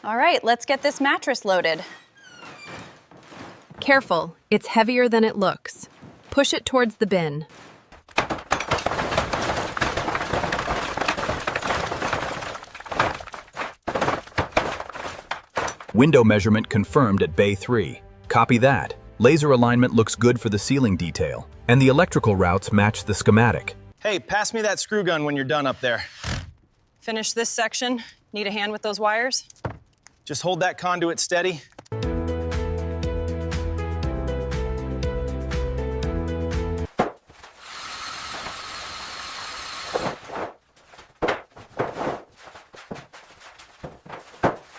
All right, let's get this mattress loaded. Careful, it's heavier than it looks. Push it towards the bin. Window measurement confirmed at Bay 3. Copy that. Laser alignment looks good for the ceiling detail, and the electrical routes match the schematic. Hey, pass me that screw gun when you're done up there. Finish this section. Need a hand with those wires? Just hold that conduit steady.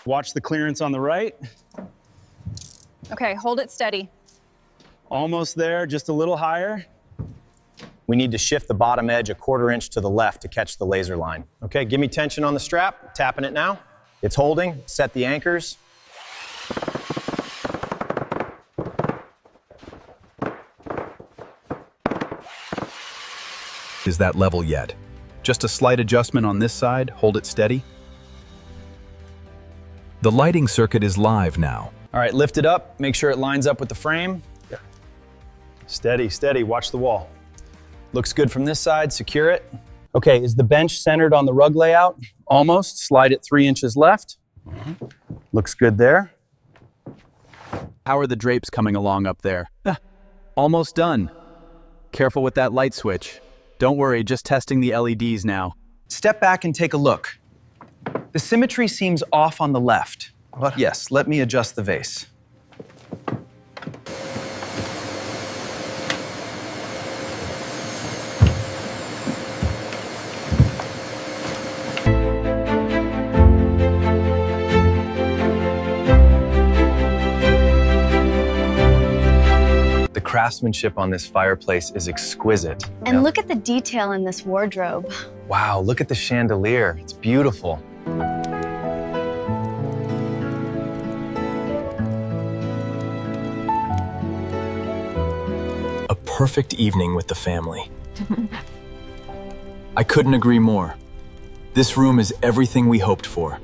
Watch the clearance on the right. Okay, hold it steady. Almost there, just a little higher. We need to shift the bottom edge a 1/4 inch to the left to catch the laser line. Okay, give me tension on the strap. Tapping it now. It's holding. Set the anchors. Is that level yet? Just a slight adjustment on this side, hold it steady. The lighting circuit is live now. All right, lift it up. Make sure it lines up with the frame. Steady, steady, watch the wall. Looks good from this side, secure it. Okay, is the bench centered on the rug layout? Almost, slide it 3 inches left. Looks good there. How are the drapes coming along up there? Almost done. Careful with that light switch. Don't worry, just testing the LEDs now. Step back and take a look. The symmetry seems off on the left. Yes, let me adjust the vase. The craftsmanship on this fireplace is exquisite. And look at the detail in this wardrobe. Wow, look at the chandelier. It's beautiful. A perfect evening with the family. I couldn't agree more. This room is everything we hoped for.